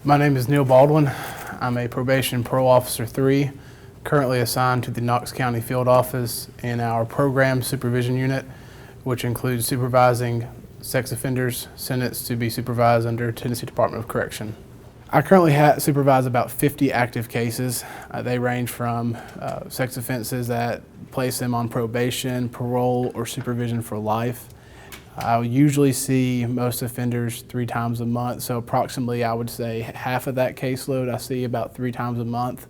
My name is Neil Baldwin. I'm a Probation Parole Officer 3, currently assigned to the Knox County Field Office in our Program Supervision Unit, which includes supervising sex offenders sentenced to be supervised under Tennessee Department of Correction. I currently supervise about 50 active cases. They range from sex offenses that place them on probation, parole, or supervision for life. I usually see most offenders 3 times a month, so approximately I would say half of that caseload I see about 3 times a month.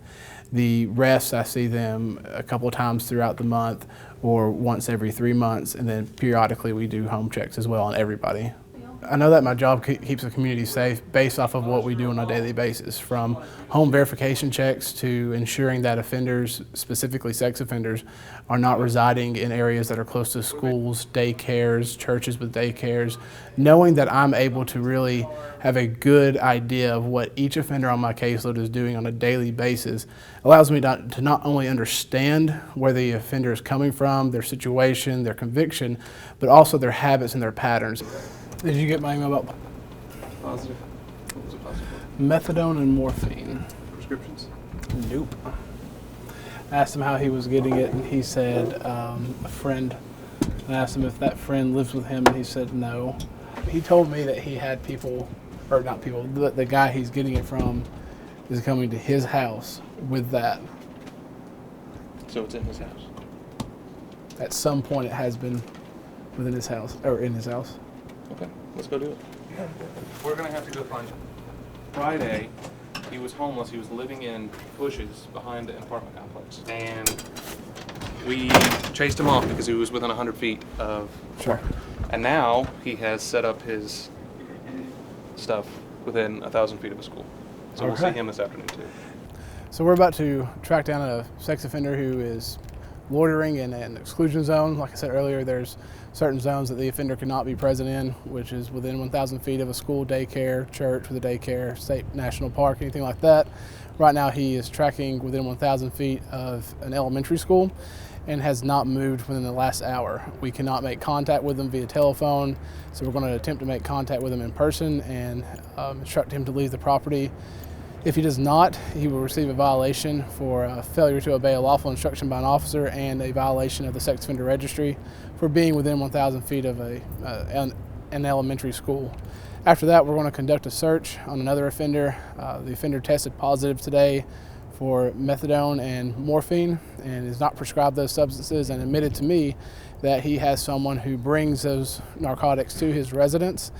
The rest I see them a couple of times throughout the month or once every 3 months, and then periodically we do home checks as well on everybody. I know that my job keeps the community safe based off of what we do on a daily basis, from home verification checks to ensuring that offenders, specifically sex offenders, are not residing in areas that are close to schools, daycares, churches with daycares. Knowing that I'm able to really have a good idea of what each offender on my caseload is doing on a daily basis allows me to not only understand where the offender is coming from, their situation, their conviction, but also their habits and their patterns. Did you get my email about Positive? What was it positive? methadone and morphine? Prescriptions? Nope. I asked him how he was getting it, and he said a friend. I asked him if that friend lives with him, and he said no. He told me that he had people, or not people, the guy he's getting it from is coming to his house with that. So it's in his house? At some point it has been within his house, or in his house. Okay, let's go do it. We're gonna have to go find him. Friday, he was homeless. He was living in bushes behind an apartment complex. And we chased him off because he was within 100 feet of... Sure. And now he has set up his stuff within 1,000 feet of a school. So we'll see him this afternoon too. So we're about to track down a sex offender who is loitering in an exclusion zone. Like I said earlier, there's certain zones that the offender cannot be present in, which is within 1,000 feet of a school, daycare, church with a daycare, state national park, anything like that. Right now he is tracking within 1,000 feet of an elementary school and has not moved within the last hour. We cannot make contact with him via telephone, so we're going to attempt to make contact with him in person and instruct him to leave the property. If he does not, he will receive a violation for failure to obey a lawful instruction by an officer and a violation of the sex offender registry for being within 1,000 feet of an elementary school. After that, we're going to conduct a search on another offender. The offender tested positive today for methadone and morphine and is not prescribed those substances, and admitted to me that he has someone who brings those narcotics to his residence.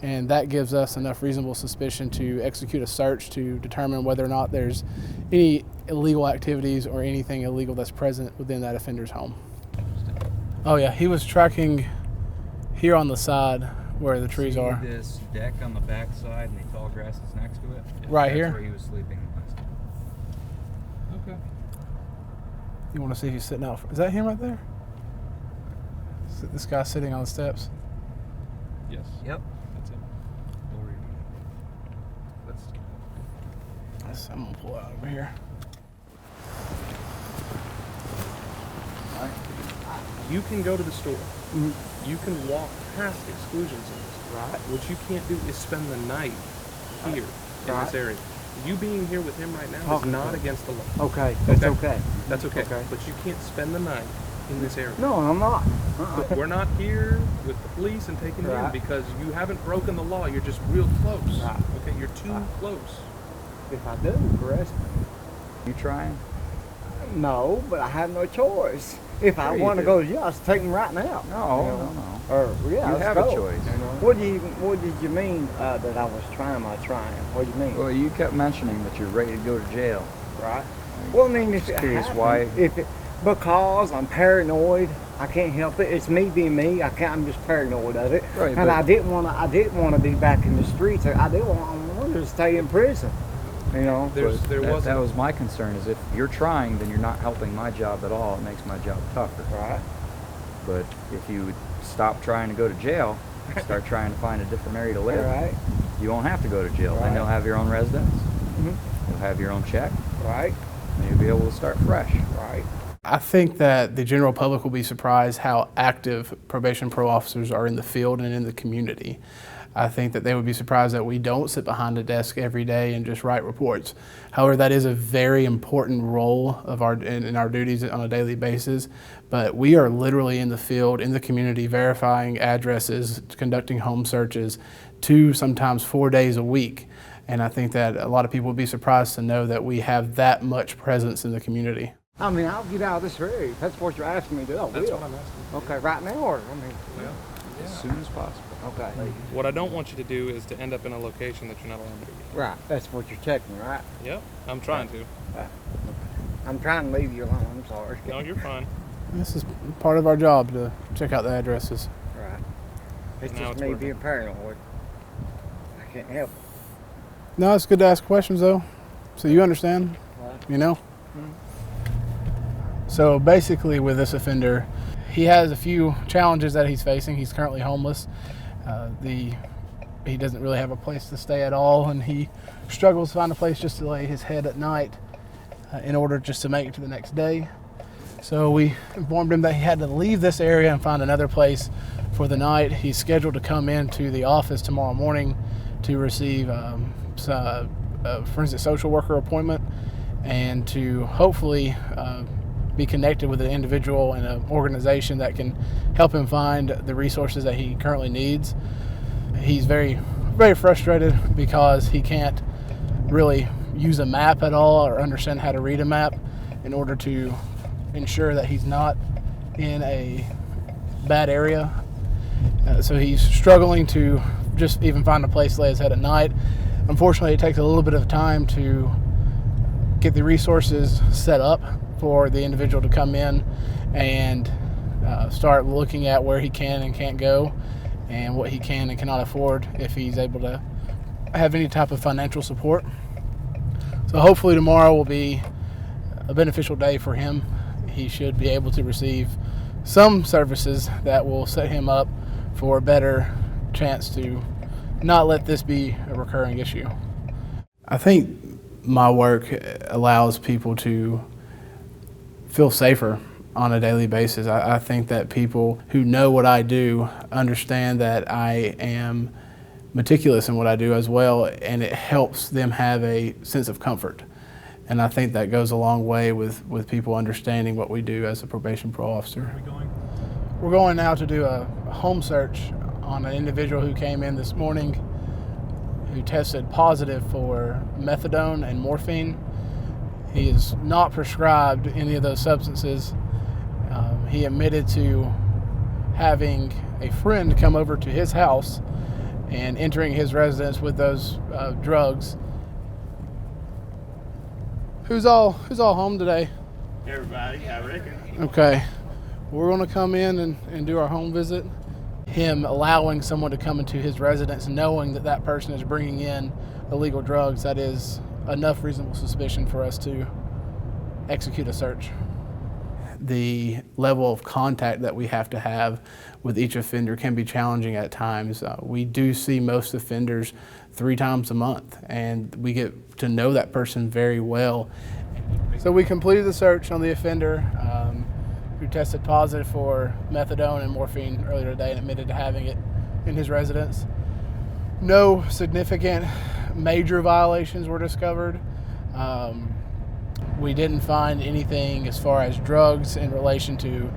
And that gives us enough reasonable suspicion to execute a search to determine whether or not there's any illegal activities or anything illegal that's present within that offender's home. Oh yeah, he was tracking here on the side where the trees are. This deck on the back side and the tall grass that's next to it? Right That's here? where he was sleeping last time. Okay. You want to see if he's sitting out? Is that him right there? This guy sitting on the steps? Yes. Yep. That's it. I'm gonna pull out over here. You can go to the store. You can walk past exclusion zones. Right. What you can't do is spend the night here in this area. You being here with him right now is not against the law. Okay, that's okay. That's okay. Okay. But you can't spend the night in this area. No, I'm not. But we're not here with the police and taking you in Right. because you haven't broken the law. You're just real close. Right. Okay, you're too close. If I do, arrest me. You trying? No, but I have no choice. If I Sure you want to do. go to jail, I'll take them right now. No. Or yeah, You let's have go. a choice. What did you mean that I was trying? What do you mean? Well, you kept mentioning that you're ready to go to jail. Right. Well, I mean, if it Curious happened, why? Because I'm paranoid. I can't help it. It's me being me. I'm just paranoid of it. Right, and but- I didn't want to be back in the streets. I wanted to stay in prison. You know. That was my concern, is if you're trying, then you're not helping my job at all. It makes my job tougher. Right. But if you would stop trying to go to jail, start trying to find a different area to live, Right. you won't have to go to jail. Right. Then you'll have your own residence. Mhm. You'll have your own check. Right. And you'll be able to start fresh. Right. I think that the general public will be surprised how active probation parole officers are in the field and in the community. I think that they would be surprised that we don't sit behind a desk every day and just write reports. However, that is a very important role of in our duties on a daily basis. But we are literally in the field, in the community, verifying addresses, conducting home searches 2, sometimes 4 days a week. And I think that a lot of people would be surprised to know that we have that much presence in the community. I mean, I'll get out of this area. If that's what you're asking me to do, I will. That's what I'm asking. Okay, right now, or Well, As soon as possible. okay, what I don't want you to do is to end up in a location that you're not allowed to be. right. That's what you're checking, right? Yep, I'm trying to. I'm trying to leave you alone. I'm sorry. No, you're fine. This is part of our job to check out the addresses. Right. It's Now just it's me working. being paranoid. I can't help it. No, it's good to ask questions though, so you understand, Right. you know? So basically with this offender, he has a few challenges that he's facing. He's currently homeless. He doesn't really have a place to stay at all, and he struggles to find a place just to lay his head at night in order just to make it to the next day. So we informed him that he had to leave this area and find another place for the night. He's scheduled to come into the office tomorrow morning to receive a forensic social worker appointment and to hopefully be connected with an individual and an organization that can help him find the resources that he currently needs. He's very, very frustrated because he can't really use a map at all or understand how to read a map in order to ensure that he's not in a bad area. So he's struggling to just even find a place to lay his head at night. Unfortunately, it takes a little bit of time to get the resources set up for the individual to come in and start looking at where he can and can't go and what he can and cannot afford if he's able to have any type of financial support. So hopefully tomorrow will be a beneficial day for him. He should be able to receive some services that will set him up for a better chance to not let this be a recurring issue. I think my work allows people to feel safer on a daily basis. I think that people who know what I do understand that I am meticulous in what I do as well, and it helps them have a sense of comfort. And I think that goes a long way with people understanding what we do as a probation parole officer. We're going now to do a home search on an individual who came in this morning who tested positive for methadone and morphine. He is not prescribed any of those substances. He admitted to having a friend come over to his house and entering his residence with those drugs. Who's all home today? Everybody, I reckon. Okay. We're going to come in and do our home visit. Him allowing someone to come into his residence knowing that that person is bringing in illegal drugs, that is enough reasonable suspicion for us to execute a search. The level of contact that we have to have with each offender can be challenging at times. We do see most offenders 3 times a month, and we get to know that person very well. So we completed the search on the offender who tested positive for methadone and morphine earlier today and admitted to having it in his residence. No significant major violations were discovered. We didn't find anything as far as drugs in relation to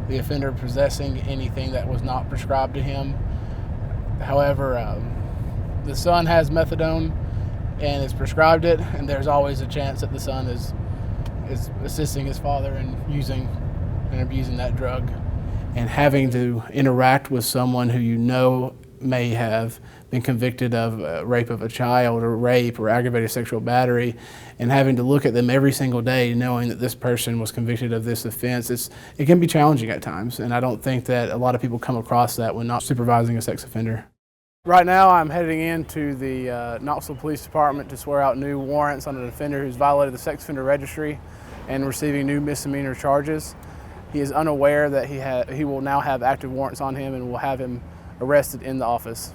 the offender possessing anything that was not prescribed to him. However, the son has methadone and has prescribed it, and there's always a chance that the son is assisting his father in using and abusing that drug. And having to interact with someone who you know may have been convicted of rape of a child or rape or aggravated sexual battery, and having to look at them every single day knowing that this person was convicted of this offense, it can be challenging at times, and I don't think that a lot of people come across that when not supervising a sex offender. Right now I'm heading into the Knoxville Police Department to swear out new warrants on an offender who's violated the sex offender registry and receiving new misdemeanor charges. He is unaware that he will now have active warrants on him and will have him arrested in the office.